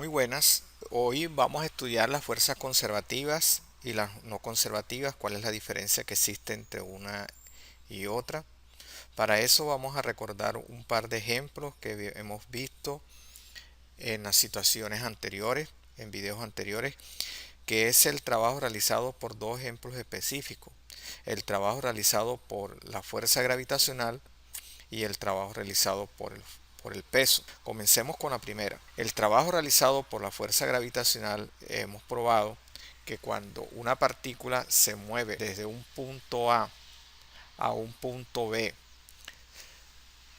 Muy buenas. Hoy vamos a estudiar las fuerzas conservativas y las no conservativas, cuál es la diferencia que existe entre una y otra. Para eso vamos a recordar un par de ejemplos que hemos visto en las situaciones anteriores, en videos anteriores, que es el trabajo realizado por dos ejemplos específicos. El trabajo realizado por la fuerza gravitacional y el trabajo realizado por el peso. Comencemos con la primera. El trabajo realizado por la fuerza gravitacional hemos probado que cuando una partícula se mueve desde un punto a un punto B,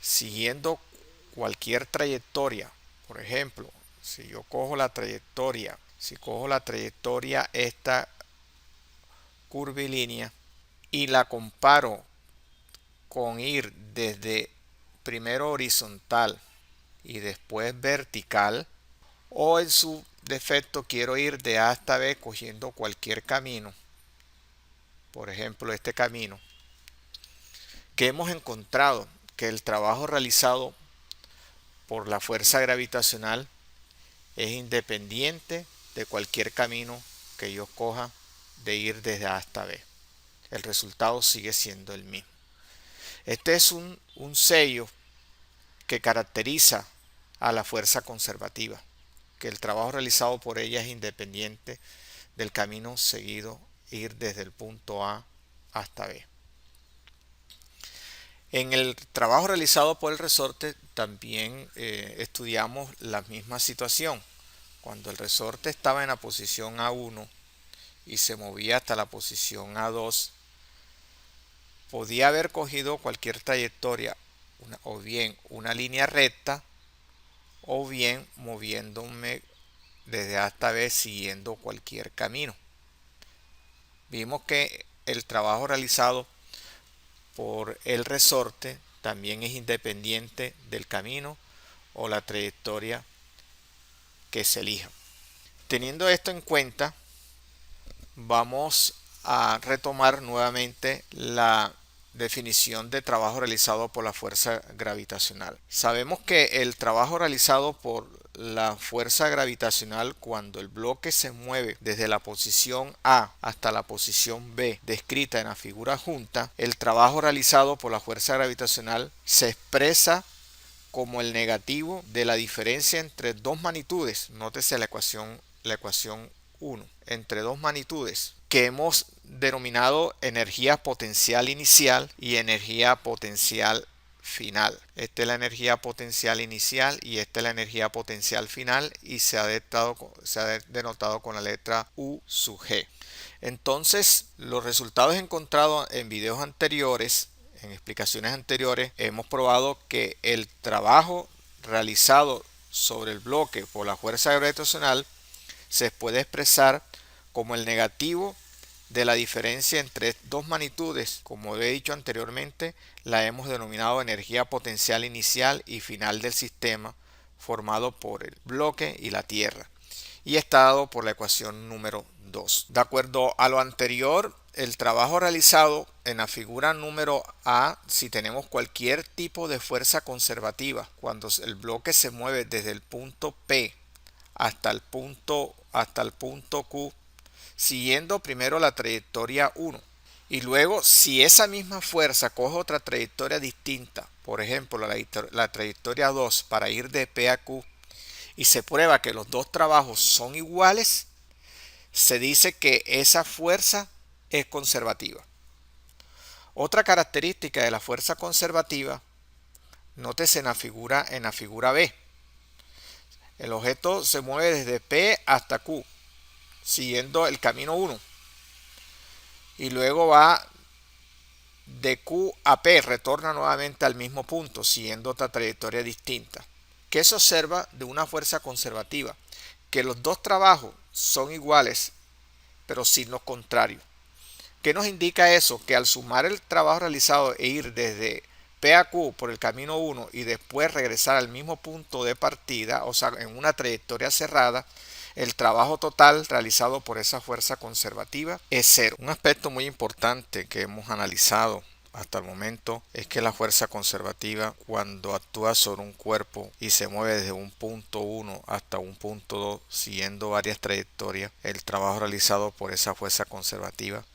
siguiendo cualquier trayectoria, por ejemplo, si yo cojo la trayectoria, si cojo la trayectoria esta curvilínea y la comparo con ir desde primero horizontal y después vertical, o en su defecto quiero ir de A hasta B cogiendo cualquier camino, por ejemplo este camino, que hemos encontrado que el trabajo realizado por la fuerza gravitacional es independiente de cualquier camino que yo coja de ir desde A hasta B. El resultado sigue siendo el mismo. Este es un sello que caracteriza a la fuerza conservativa, que el trabajo realizado por ella es independiente del camino seguido, ir desde el punto A hasta B. En el trabajo realizado por el resorte también estudiamos la misma situación. Cuando el resorte estaba en la posición A1 y se movía hasta la posición A2, podía haber cogido cualquier trayectoria, o bien una línea recta, o bien moviéndome desde A hasta B siguiendo cualquier camino. Vimos que el trabajo realizado por el resorte también es independiente del camino o la trayectoria que se elija. Teniendo esto en cuenta, vamos a retomar nuevamente la definición de trabajo realizado por la fuerza gravitacional. Sabemos que el trabajo realizado por la fuerza gravitacional cuando el bloque se mueve desde la posición A hasta la posición B descrita en la figura junta, el trabajo realizado por la fuerza gravitacional se expresa como el negativo de la diferencia entre dos magnitudes. Nótese la ecuación 1, entre dos magnitudes que hemos denominado energía potencial inicial y energía potencial final. Esta es la energía potencial inicial y esta es la energía potencial final, y se ha denotado con la letra U sub G. Entonces, los resultados encontrados en videos anteriores, en explicaciones anteriores, hemos probado que el trabajo realizado sobre el bloque por la fuerza gravitacional se puede expresar como el negativo de la diferencia entre dos magnitudes. Como he dicho anteriormente, la hemos denominado energía potencial inicial y final del sistema formado por el bloque y la Tierra, y está dado por la ecuación número 2. De acuerdo a lo anterior, el trabajo realizado en la figura número A, si tenemos cualquier tipo de fuerza conservativa, cuando el bloque se mueve desde el punto P hasta el punto Q, siguiendo primero la trayectoria 1. Y luego, si esa misma fuerza coge otra trayectoria distinta, por ejemplo la trayectoria 2 para ir de P a Q, y se prueba que los dos trabajos son iguales, se dice que esa fuerza es conservativa. Otra característica de la fuerza conservativa, nótese en la figura B. El objeto se mueve desde P hasta Q, siguiendo el camino 1. Y luego va de Q a P, retorna nuevamente al mismo punto, siguiendo otra trayectoria distinta. ¿Qué se observa de una fuerza conservativa? Que los dos trabajos son iguales, pero sin lo contrario. ¿Qué nos indica eso? Que al sumar el trabajo realizado e ir desde P a Q por el camino 1 y después regresar al mismo punto de partida, o sea, en una trayectoria cerrada, el trabajo total realizado por esa fuerza conservativa es cero. Un aspecto muy importante que hemos analizado hasta el momento es que la fuerza conservativa, cuando actúa sobre un cuerpo y se mueve desde un punto 1 hasta un punto 2 siguiendo varias trayectorias, el trabajo realizado por esa fuerza conservativa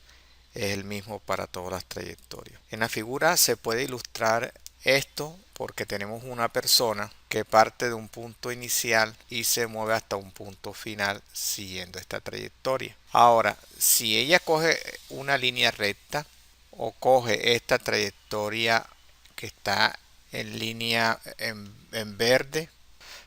es el mismo para todas las trayectorias. En la figura se puede ilustrar esto porque tenemos una persona que parte de un punto inicial y se mueve hasta un punto final siguiendo esta trayectoria. Ahora, si ella coge una línea recta o coge esta trayectoria que está en línea en verde,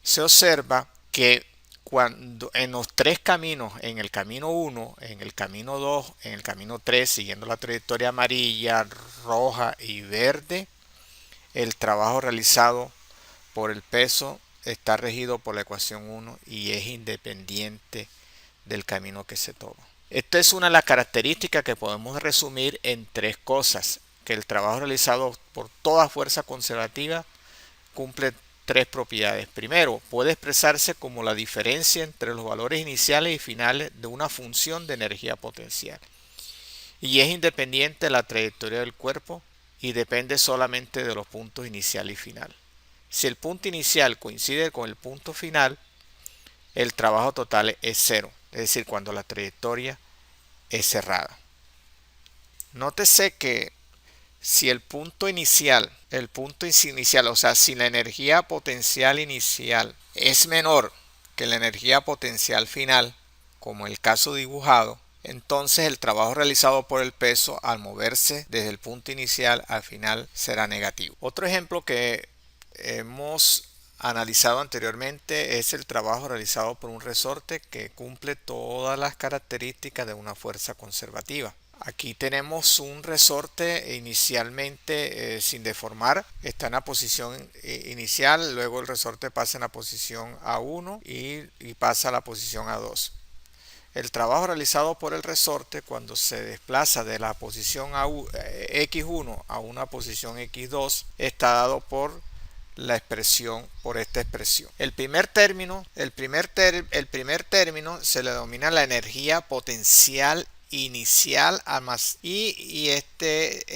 se observa que cuando en los tres caminos, en el camino 1, en el camino 2, en el camino 3, siguiendo la trayectoria amarilla, roja y verde, el trabajo realizado por el peso está regido por la ecuación 1 y es independiente del camino que se toma. Esta es una de las características que podemos resumir en tres cosas, que el trabajo realizado por toda fuerza conservativa cumple tres propiedades. Primero, puede expresarse como la diferencia entre los valores iniciales y finales de una función de energía potencial. Y es independiente de la trayectoria del cuerpo y depende solamente de los puntos inicial y final. Si el punto inicial coincide con el punto final, el trabajo total es cero, es decir, cuando la trayectoria es cerrada. Nótese que si el punto inicial, o sea, si la energía potencial inicial es menor que la energía potencial final, como el caso dibujado, entonces el trabajo realizado por el peso al moverse desde el punto inicial al final será negativo. Otro ejemplo que hemos analizado anteriormente es el trabajo realizado por un resorte que cumple todas las características de una fuerza conservativa. Aquí tenemos un resorte inicialmente sin deformar, está en la posición inicial, luego el resorte pasa en la posición A1 y pasa a la posición A2. El trabajo realizado por el resorte cuando se desplaza de la posición X1 a una posición X2 está dado por esta expresión. El primer término se le denomina la energía potencial inicial y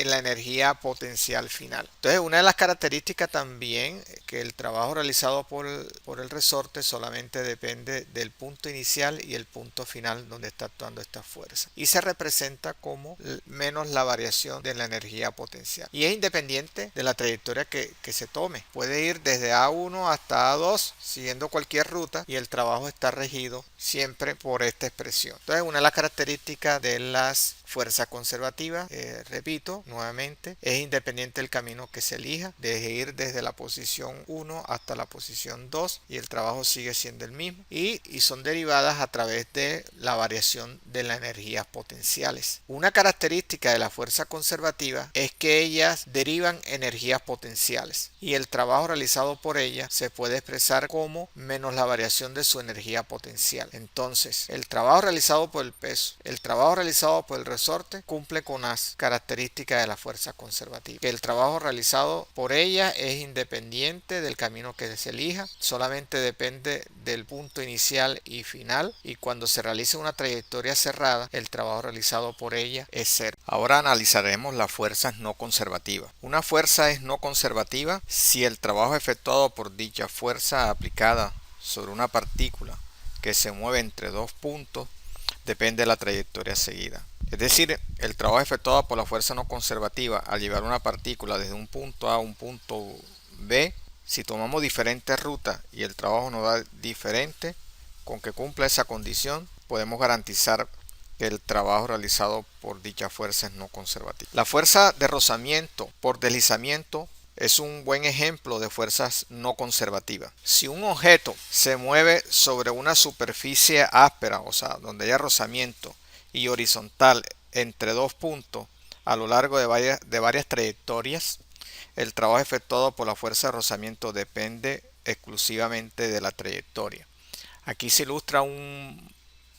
la energía potencial final. Entonces, una de las características también que el trabajo realizado por el resorte solamente depende del punto inicial y el punto final donde está actuando esta fuerza y se representa como menos la variación de la energía potencial y es independiente de la trayectoria que se tome. Puede ir desde A1 hasta A2 siguiendo cualquier ruta y el trabajo está regido siempre por esta expresión. Entonces, una de las características de las fuerzas conservativas, repito nuevamente, es independiente del camino que se elija, de ir desde la posición 1 hasta la posición 2 y el trabajo sigue siendo el mismo y son derivadas a través de la variación de las energías potenciales. Una característica de la fuerza conservativa es que ellas derivan energías potenciales y el trabajo realizado por ellas se puede expresar como menos la variación de su energía potencial. Entonces, el trabajo realizado por el peso, el trabajo realizado por el resorte cumple con las características de la fuerza conservativa. Que el trabajo realizado por ella es independiente del camino que se elija, solamente depende del punto inicial y final y cuando se realiza una trayectoria cerrada, el trabajo realizado por ella es cero. Ahora analizaremos las fuerzas no conservativas. Una fuerza es no conservativa si el trabajo efectuado por dicha fuerza aplicada sobre una partícula que se mueve entre dos puntos depende de la trayectoria seguida. Es decir, el trabajo efectuado por la fuerza no conservativa al llevar una partícula desde un punto A a un punto B, si tomamos diferentes rutas y el trabajo nos da diferente, con que cumpla esa condición, podemos garantizar que el trabajo realizado por dicha fuerza es no conservativa. La fuerza de rozamiento por deslizamiento es un buen ejemplo de fuerzas no conservativas. Si un objeto se mueve sobre una superficie áspera, o sea, donde haya rozamiento, y horizontal entre dos puntos a lo largo de varias trayectorias, el trabajo efectuado por la fuerza de rozamiento depende exclusivamente de la trayectoria. Aquí se ilustra un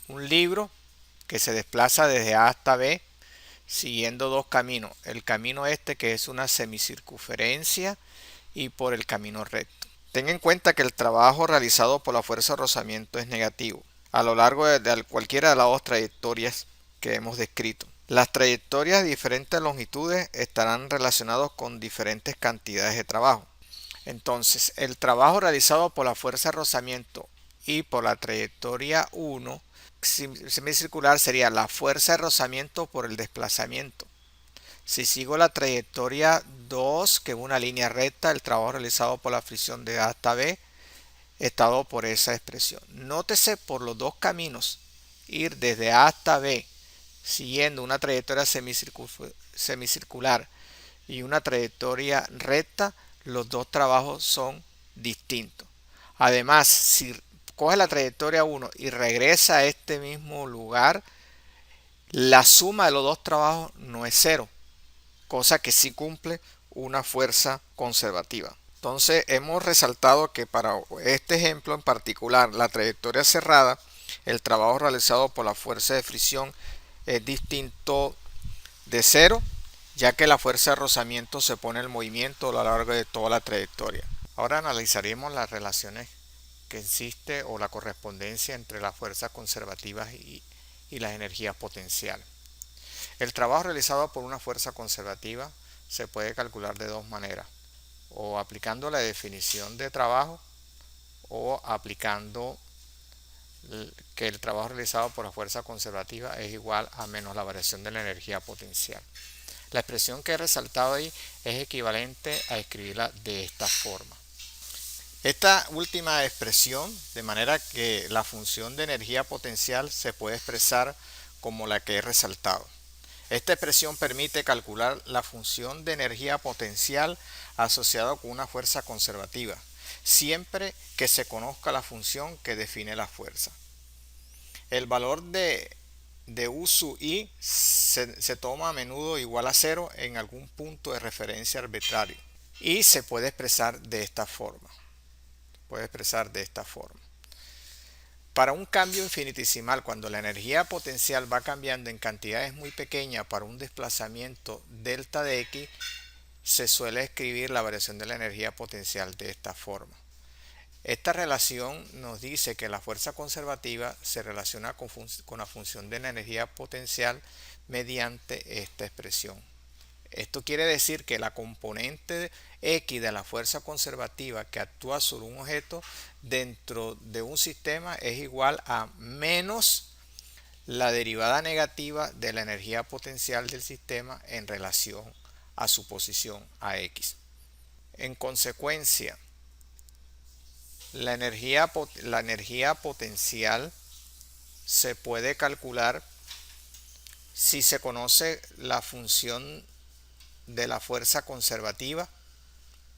libro que se desplaza desde A hasta B siguiendo dos caminos, el camino que es una semicircunferencia y por el camino recto. Ten en cuenta que el trabajo realizado por la fuerza de rozamiento es negativo a lo largo de cualquiera de las dos trayectorias que hemos descrito. Las trayectorias de diferentes longitudes estarán relacionados con diferentes cantidades de trabajo. Entonces, el trabajo realizado por la fuerza de rozamiento y por la trayectoria 1 semicircular sería la fuerza de rozamiento por el desplazamiento. Si sigo la trayectoria 2, que es una línea recta, el trabajo realizado por la fricción de A hasta B es dado por esa expresión. Nótese por los dos caminos, ir desde A hasta B siguiendo una trayectoria semicircular y una trayectoria recta, los dos trabajos son distintos. Además, si coge la trayectoria 1 y regresa a este mismo lugar, la suma de los dos trabajos no es cero, cosa que sí cumple una fuerza conservativa. Entonces hemos resaltado que para este ejemplo en particular, la trayectoria cerrada, el trabajo realizado por la fuerza de fricción es distinto de cero, ya que la fuerza de rozamiento se pone en movimiento a lo largo de toda la trayectoria. Ahora analizaremos las relaciones que existe o la correspondencia entre las fuerzas conservativas y las energías potenciales. El trabajo realizado por una fuerza conservativa se puede calcular de dos maneras, o aplicando la definición de trabajo o aplicando que el trabajo realizado por la fuerza conservativa es igual a menos la variación de la energía potencial. La expresión que he resaltado ahí es equivalente a escribirla de esta forma. Esta última expresión, de manera que la función de energía potencial se puede expresar como la que he resaltado. Esta expresión permite calcular la función de energía potencial asociada con una fuerza conservativa, siempre que se conozca la función que define la fuerza. El valor de U sub i se toma a menudo igual a cero en algún punto de referencia arbitrario y se puede expresar de esta forma. Para un cambio infinitesimal, cuando la energía potencial va cambiando en cantidades muy pequeñas para un desplazamiento delta de x, se suele escribir la variación de la energía potencial de esta forma. Esta relación nos dice que la fuerza conservativa se relaciona con la función de la energía potencial mediante esta expresión. Esto quiere decir que la componente X de la fuerza conservativa que actúa sobre un objeto dentro de un sistema es igual a menos la derivada negativa de la energía potencial del sistema en relación a su posición a X. En consecuencia, la energía potencial se puede calcular si se conoce la función de la fuerza conservativa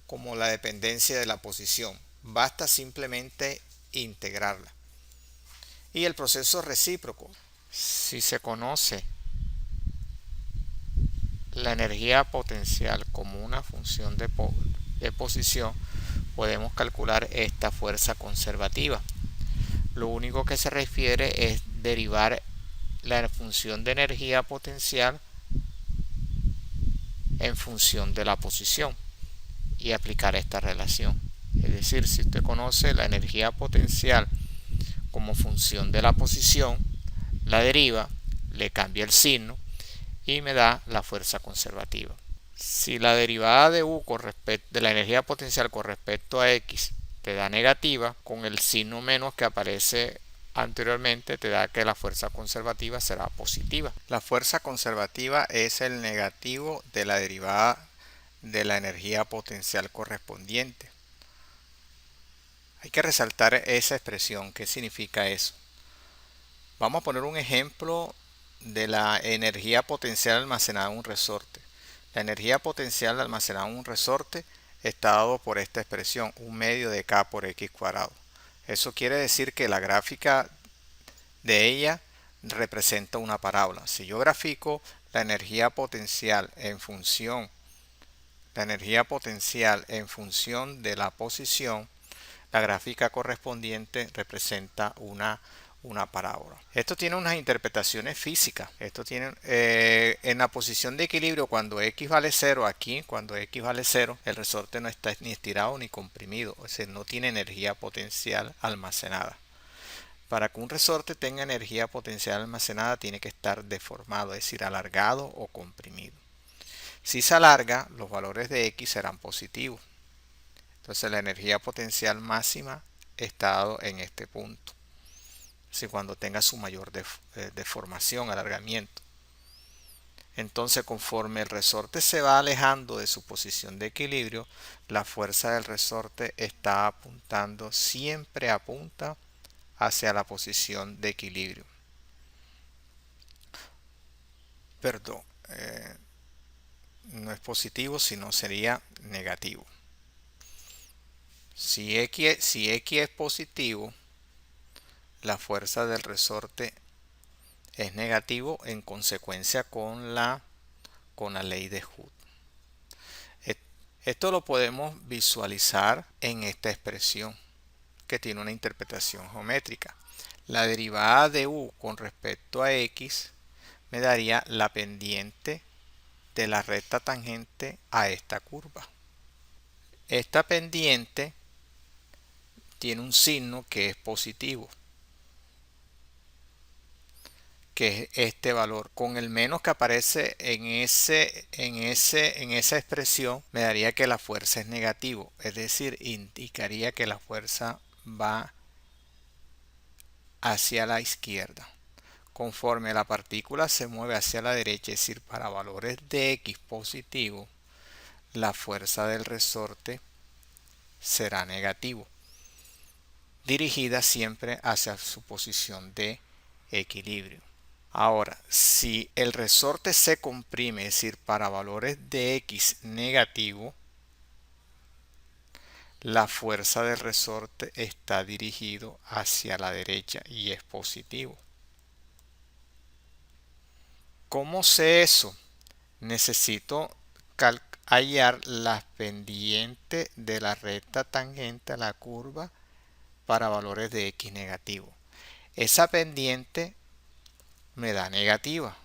como la dependencia de la posición. Basta simplemente integrarla. Y el proceso recíproco. Si se conoce la energía potencial como una función de posición, podemos calcular esta fuerza conservativa. Lo único que se refiere es derivar la función de energía potencial en función de la posición y aplicar esta relación. Es decir, si usted conoce la energía potencial como función de la posición, la deriva, le cambia el signo y me da la fuerza conservativa. Si la derivada de U de la energía potencial con respecto a X te da negativa, con el signo menos que aparece anteriormente te da que la fuerza conservativa será positiva. La fuerza conservativa es el negativo de la derivada de la energía potencial correspondiente. Hay que resaltar esa expresión. ¿Qué significa eso? Vamos a poner un ejemplo de la energía potencial almacenada en un resorte. La energía potencial almacenada en un resorte está dado por esta expresión, 1/2 de K por X cuadrado. Eso quiere decir que la gráfica de ella representa una parábola. Si yo grafico la energía potencial en función de la posición, la gráfica correspondiente representa una parábola. Esto tiene unas interpretaciones físicas. Esto tiene en la posición de equilibrio, cuando X vale 0, aquí cuando X vale 0, el resorte no está ni estirado ni comprimido, o sea, no tiene energía potencial almacenada. Para que un resorte tenga energía potencial almacenada tiene que estar deformado, es decir, alargado o comprimido. Si se alarga, los valores de X serán positivos. Entonces la energía potencial máxima está dado en este punto. Si cuando tenga su mayor deformación, alargamiento. Entonces conforme el resorte se va alejando de su posición de equilibrio, la fuerza del resorte está apuntando, siempre apunta hacia la posición de equilibrio. Perdón, no es positivo, sino sería negativo. Si X es positivo, la fuerza del resorte es negativo en consecuencia con la ley de Hooke. Esto lo podemos visualizar en esta expresión que tiene una interpretación geométrica. La derivada de u con respecto a x me daría la pendiente de la recta tangente a esta curva. Esta pendiente tiene un signo que es positivo, que es este valor. Con el menos que aparece en esa expresión me daría que la fuerza es negativo, es decir, indicaría que la fuerza va hacia la izquierda. Conforme la partícula se mueve hacia la derecha, es decir, para valores de X positivo, la fuerza del resorte será negativo, dirigida siempre hacia su posición de equilibrio. Ahora, si el resorte se comprime, es decir, para valores de X negativo, la fuerza del resorte está dirigido hacia la derecha y es positivo. ¿Cómo sé eso? Necesito hallar las pendientes de la recta tangente a la curva para valores de X negativo. Esa pendiente me da negativa.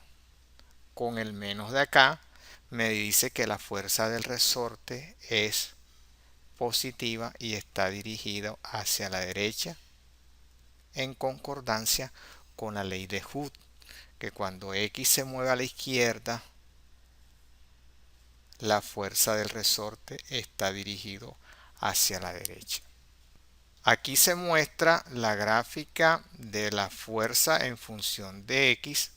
Con el menos de acá me dice que la fuerza del resorte es positiva y está dirigida hacia la derecha en concordancia con la ley de Hooke, que cuando X se mueve a la izquierda, la fuerza del resorte está dirigido hacia la derecha. Aquí se muestra la gráfica de la fuerza en función de X,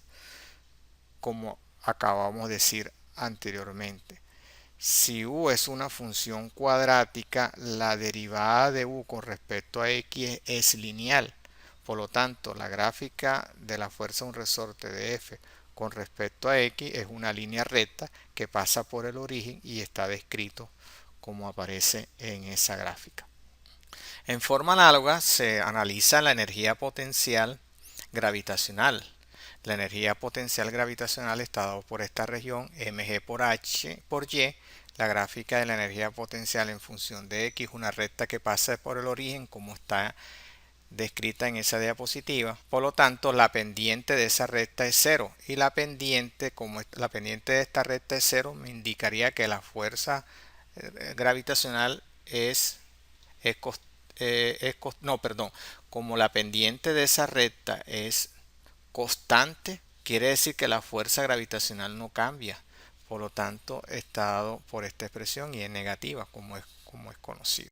como acabamos de decir anteriormente. Si u es una función cuadrática, la derivada de u con respecto a x es lineal. Por lo tanto, la gráfica de la fuerza de un resorte de F con respecto a x es una línea recta que pasa por el origen y está descrito como aparece en esa gráfica. En forma análoga se analiza la energía potencial gravitacional. La energía potencial gravitacional está dado por esta región mg por h por y. La gráfica de la energía potencial en función de x, una recta que pasa por el origen como está descrita en esa diapositiva. Por lo tanto, la pendiente de esa recta es cero y la pendiente, como la pendiente de esta recta es cero, me indicaría que la fuerza gravitacional como la pendiente de esa recta es constante, quiere decir que la fuerza gravitacional no cambia. Por lo tanto, está dado por esta expresión y es negativa, como es conocido.